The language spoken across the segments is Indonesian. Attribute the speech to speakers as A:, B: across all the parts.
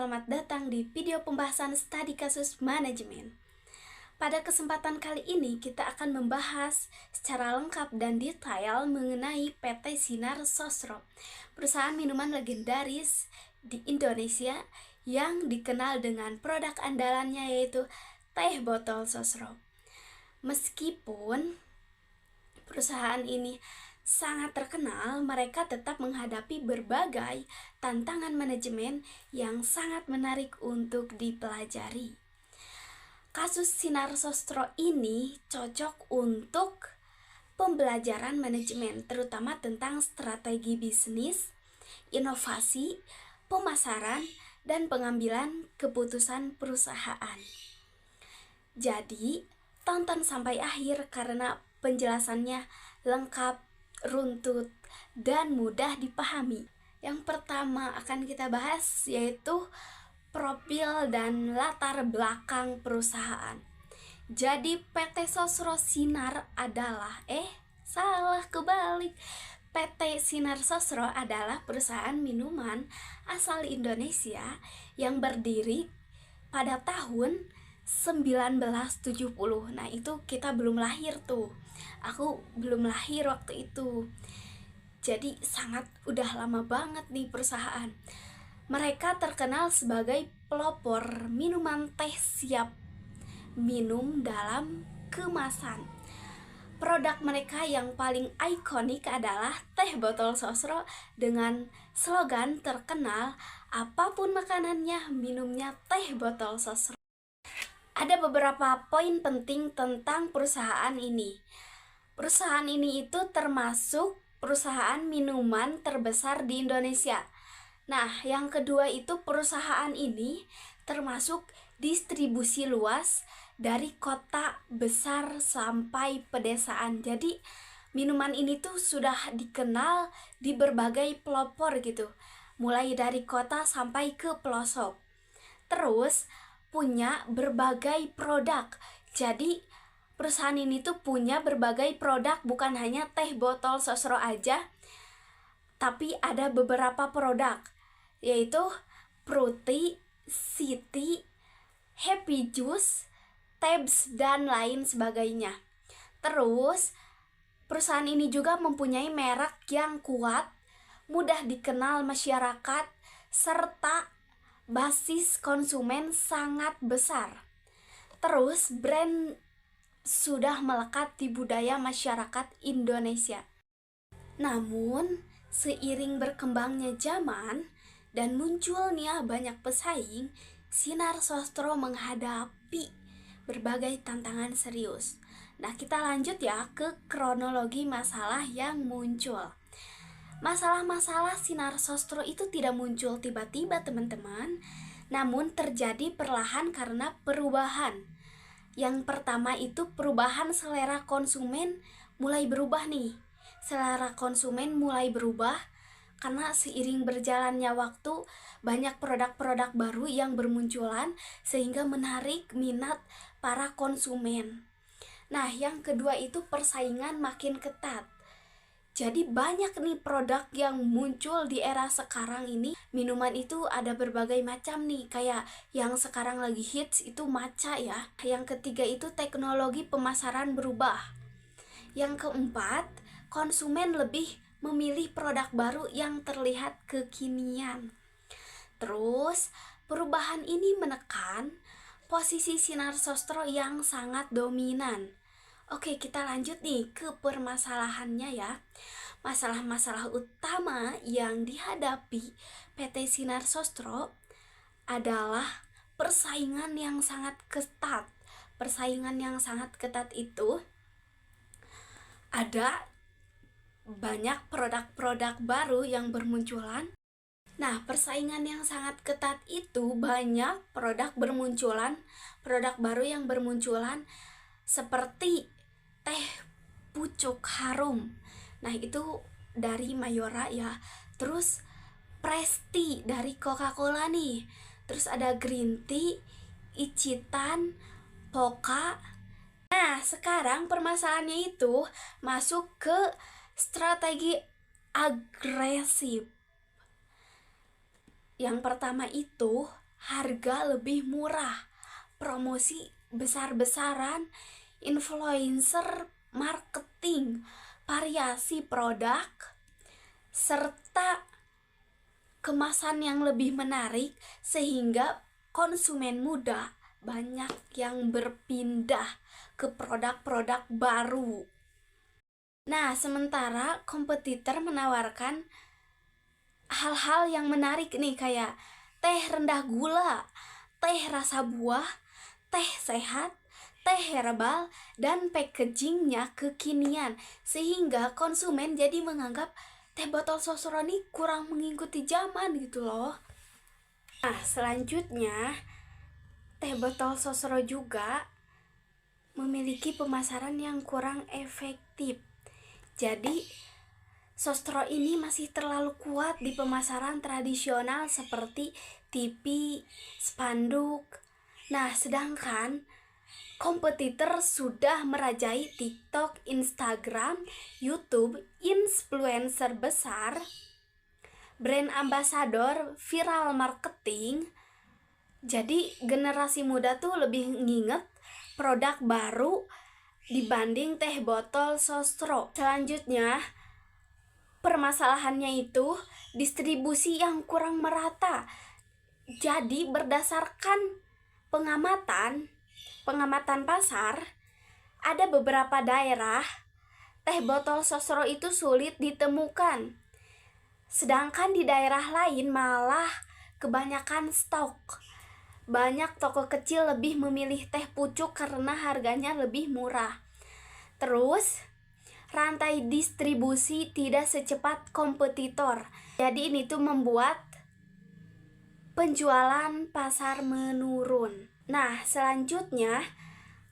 A: selamat datang di video pembahasan studi kasus manajemen. Pada kesempatan kali ini kita akan membahas secara lengkap dan detail mengenai PT Sinar Sosro, perusahaan minuman legendaris di Indonesia yang dikenal dengan produk andalannya yaitu teh botol Sosro. Meskipun perusahaan ini sangat terkenal, mereka tetap menghadapi berbagai tantangan manajemen yang sangat menarik untuk dipelajari. Kasus Sinar Sosro ini cocok untuk pembelajaran manajemen, terutama tentang strategi bisnis, inovasi, pemasaran, dan pengambilan keputusan perusahaan. Jadi, tonton sampai akhir karena penjelasannya lengkap, runtut, dan mudah dipahami. Yang pertama akan kita bahas yaitu profil dan latar belakang perusahaan. Jadi PT Sosro Sinar adalah PT Sinar Sosro adalah perusahaan minuman asal Indonesia yang berdiri pada tahun 1970. Nah, itu kita belum lahir tuh. Aku belum lahir waktu itu. Jadi udah lama banget nih perusahaan. Mereka terkenal sebagai pelopor minuman teh siap minum dalam kemasan. Produk mereka yang paling ikonik adalah teh botol Sosro dengan slogan terkenal, apapun makanannya, minumnya teh botol Sosro. Ada beberapa poin penting tentang perusahaan ini. Perusahaan ini itu termasuk perusahaan minuman terbesar di Indonesia. Nah, yang kedua itu perusahaan ini termasuk distribusi luas dari kota besar sampai pedesaan. Jadi, minuman ini tuh sudah dikenal di berbagai pelopor gitu, mulai dari kota sampai ke pelosok. Terus, punya berbagai produk. Jadi, perusahaan ini tuh punya berbagai produk, bukan hanya teh botol Sosro aja, tapi ada beberapa produk, yaitu Fruity, City, Happy Juice, Tabs, dan lain sebagainya. Terus, perusahaan ini juga mempunyai merek yang kuat, mudah dikenal masyarakat, serta basis konsumen sangat besar. Terus, brand sudah melekat di budaya masyarakat Indonesia. Namun, seiring berkembangnya zaman dan munculnya banyak pesaing, Sinar Sosro menghadapi berbagai tantangan serius. Nah, kita lanjut ya ke kronologi masalah yang muncul. Masalah-masalah Sinar Sosro itu tidak muncul tiba-tiba, teman-teman, namun terjadi perlahan karena perubahan. Yang pertama itu perubahan selera konsumen mulai berubah nih. Selera konsumen mulai berubah karena seiring berjalannya waktu banyak produk-produk baru yang bermunculan sehingga menarik minat para konsumen. Nah, yang kedua itu persaingan makin ketat. Jadi banyak nih produk yang muncul di era sekarang ini. Minuman itu ada berbagai macam nih, kayak yang sekarang lagi hits itu matcha ya. Yang ketiga itu teknologi pemasaran berubah. Yang keempat, konsumen lebih memilih produk baru yang terlihat kekinian. Terus, perubahan ini menekan posisi Sinar Sosro yang sangat dominan. Oke, kita lanjut nih ke permasalahannya ya. Masalah-masalah utama yang dihadapi PT Sinar Sosro adalah persaingan yang sangat ketat. Persaingan yang sangat ketat itu ada banyak produk-produk baru yang bermunculan. Nah, persaingan yang sangat ketat itu banyak produk baru yang bermunculan seperti teh pucuk harum. Nah, itu dari Mayora ya. Terus Presti dari Coca-Cola nih. Terus ada Green Tea, Icitan, Poca. Nah, sekarang permasalahannya itu masuk ke strategi agresif. Yang pertama itu harga lebih murah, promosi besar-besaran, influencer marketing, variasi produk, serta kemasan yang lebih menarik sehingga konsumen muda banyak yang berpindah ke produk-produk baru. Nah, sementara kompetitor menawarkan hal-hal yang menarik nih, kayak teh rendah gula, teh rasa buah, teh sehat, teh herbal, dan packagingnya kekinian, sehingga konsumen jadi menganggap teh botol sosro ini kurang mengikuti zaman gitu loh. Nah, selanjutnya teh botol sosro juga memiliki pemasaran yang kurang efektif. Jadi sosro ini masih terlalu kuat di pemasaran tradisional seperti TV, spanduk. Nah, sedangkan kompetitor sudah merajai TikTok, Instagram, YouTube, influencer besar, brand ambassador, viral marketing. Jadi generasi muda tuh lebih nginget produk baru dibanding teh botol sosro. Selanjutnya, permasalahannya itu distribusi yang kurang merata. Jadi berdasarkan pengamatan pasar, ada beberapa daerah teh botol sosro itu sulit ditemukan. Sedangkan di daerah lain malah kebanyakan stok. Banyak toko kecil lebih memilih teh pucuk karena harganya lebih murah. Terus, rantai distribusi tidak secepat kompetitor. Jadi ini tuh membuat penjualan pasar menurun. Nah, selanjutnya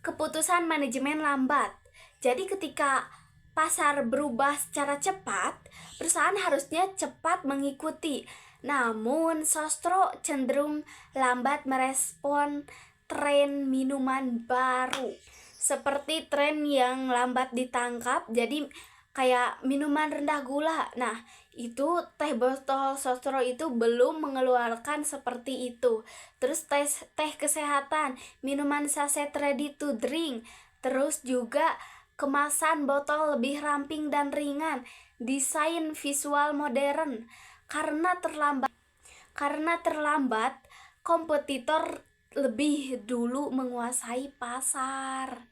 A: keputusan manajemen lambat. Jadi ketika pasar berubah secara cepat, perusahaan harusnya cepat mengikuti. Namun, sosro cenderung lambat merespon tren minuman baru. Seperti tren yang lambat ditangkap, jadi kayak minuman rendah gula. Nah, itu teh botol sosro itu belum mengeluarkan seperti itu. Terus teh kesehatan, minuman saset ready to drink. Terus juga kemasan botol lebih ramping dan ringan, desain visual modern. Karena terlambat, kompetitor lebih dulu menguasai pasar.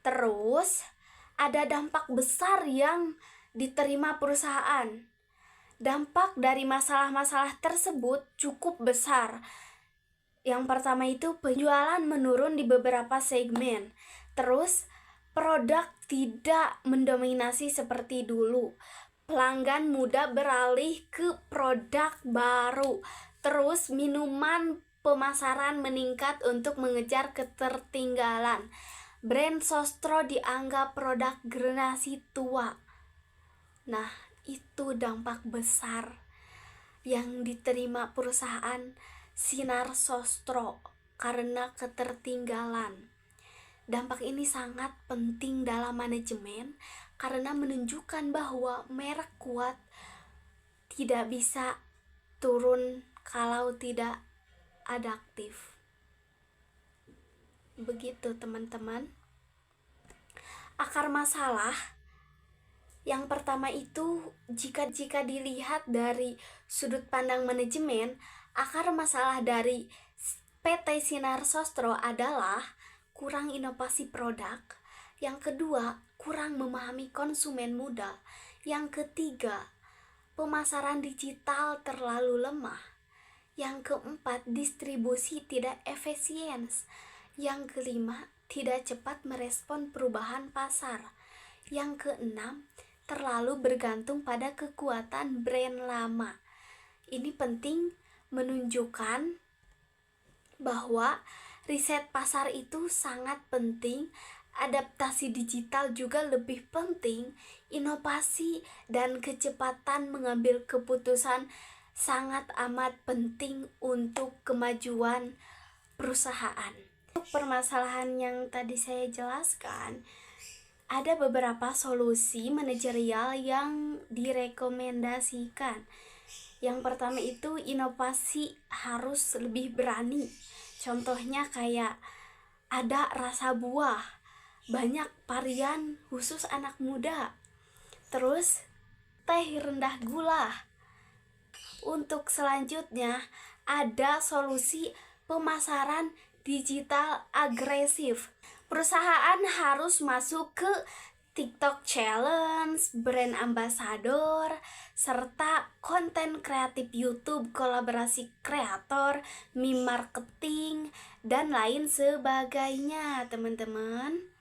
A: Terus ada dampak besar yang diterima perusahaan. Dampak dari masalah-masalah tersebut cukup besar. Yang pertama itu penjualan menurun di beberapa segmen. Terus produk tidak mendominasi seperti dulu. Pelanggan muda beralih ke produk baru. Terus minuman pemasaran meningkat untuk mengejar ketertinggalan. Brand sosro dianggap produk generasi tua. Nah, itu dampak besar yang diterima perusahaan sinar sosro karena ketertinggalan. Dampak ini sangat penting dalam manajemen karena menunjukkan bahwa merek kuat tidak bisa turun kalau tidak adaptif. Begitu teman-teman. Akar masalah yang pertama itu jika dilihat dari sudut pandang manajemen, akar masalah dari PT Sinar Sosro adalah kurang inovasi produk. Yang kedua, kurang memahami konsumen muda. Yang ketiga, pemasaran digital terlalu lemah. Yang keempat, distribusi tidak efisien. Yang kelima, tidak cepat merespon perubahan pasar. Yang keenam, terlalu bergantung pada kekuatan brand lama. Ini penting menunjukkan bahwa riset pasar itu sangat penting, adaptasi digital juga lebih penting, inovasi dan kecepatan mengambil keputusan sangat amat penting untuk kemajuan perusahaan. Untuk permasalahan yang tadi saya jelaskan, ada beberapa solusi manajerial yang direkomendasikan. Yang pertama itu inovasi harus lebih berani. Contohnya kayak ada rasa buah, banyak varian khusus anak muda. Terus teh rendah gula. Untuk selanjutnya ada solusi pemasaran digital agresif. Perusahaan harus masuk ke TikTok Challenge, brand ambassador, serta konten kreatif YouTube, kolaborasi kreator, meme marketing, dan lain sebagainya, teman-teman.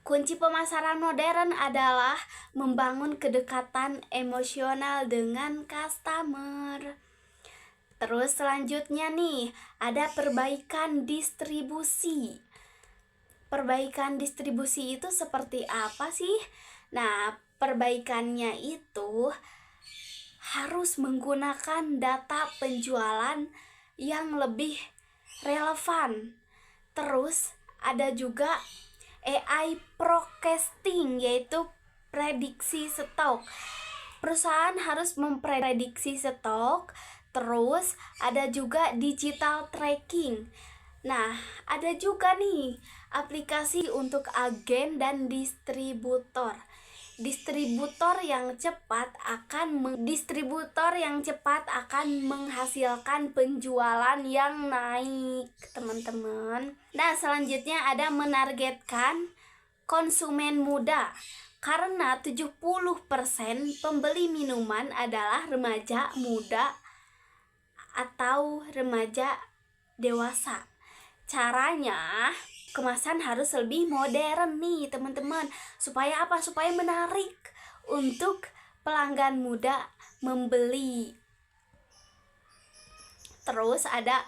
A: Kunci pemasaran modern adalah membangun kedekatan emosional dengan customer. Terus selanjutnya nih, ada perbaikan distribusi. Perbaikan distribusi itu seperti apa sih? Nah, perbaikannya itu harus menggunakan data penjualan yang lebih relevan. Terus ada juga AI forecasting, yaitu prediksi stok. Perusahaan harus memprediksi stok. Terus ada juga digital tracking. Nah, ada juga nih aplikasi untuk agen dan distributor. Distributor yang cepat akan menghasilkan penjualan yang naik, teman-teman. Nah, selanjutnya ada menargetkan konsumen muda. Karena 70% pembeli minuman adalah remaja muda atau remaja dewasa. Caranya, kemasan harus lebih modern nih, teman-teman. Supaya apa? Supaya menarik untuk pelanggan muda membeli. Terus ada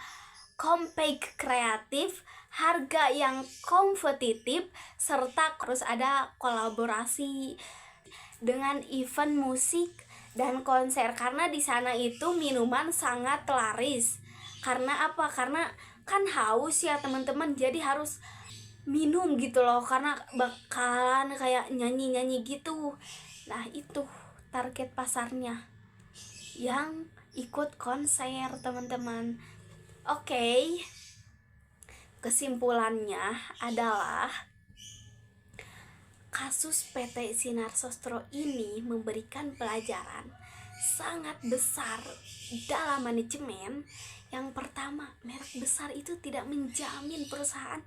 A: compact kreatif, harga yang kompetitif, serta terus ada kolaborasi dengan event musik dan konser, karena di sana itu minuman sangat laris. Karena apa? Karena kan haus ya teman-teman, jadi harus minum gitu loh, karena bakalan kayak nyanyi-nyanyi gitu. Nah, itu target pasarnya yang ikut konser, teman-teman. Oke. Kesimpulannya adalah kasus PT Sinar Sosro ini memberikan pelajaran sangat besar dalam manajemen. Yang pertama, merek besar itu tidak menjamin perusahaan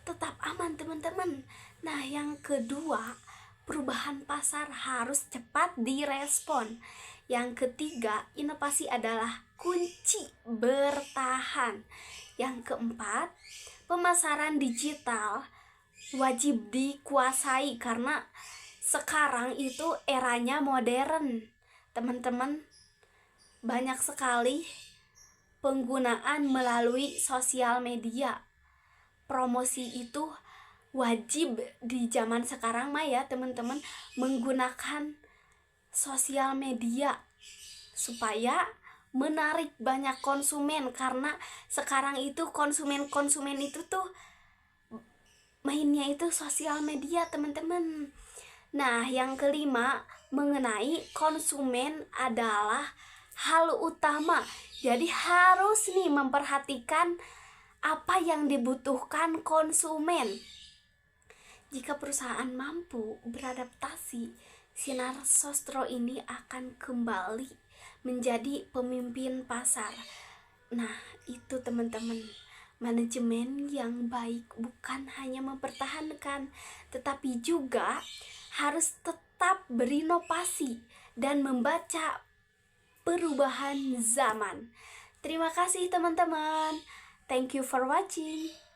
A: tetap aman, teman-teman. Nah, yang kedua, perubahan pasar harus cepat direspon. Yang ketiga, inovasi adalah kunci bertahan. Yang keempat, pemasaran digital wajib dikuasai karena sekarang itu eranya modern, teman-teman. Banyak sekali penggunaan melalui sosial media. Promosi itu wajib di zaman sekarang mah ya, teman-teman, menggunakan sosial media supaya menarik banyak konsumen, karena sekarang itu konsumen itu tuh mainnya itu sosial media, teman-teman. Nah, yang kelima, mengenai konsumen adalah hal utama. Jadi harus nih memperhatikan apa yang dibutuhkan konsumen. Jika perusahaan mampu beradaptasi, Sinar Sosro ini akan kembali menjadi pemimpin pasar. Nah, itu teman-teman. Manajemen yang baik bukan hanya mempertahankan, tetapi juga harus tetap berinovasi dan membaca perubahan zaman. Terima kasih teman-teman. Thank you for watching.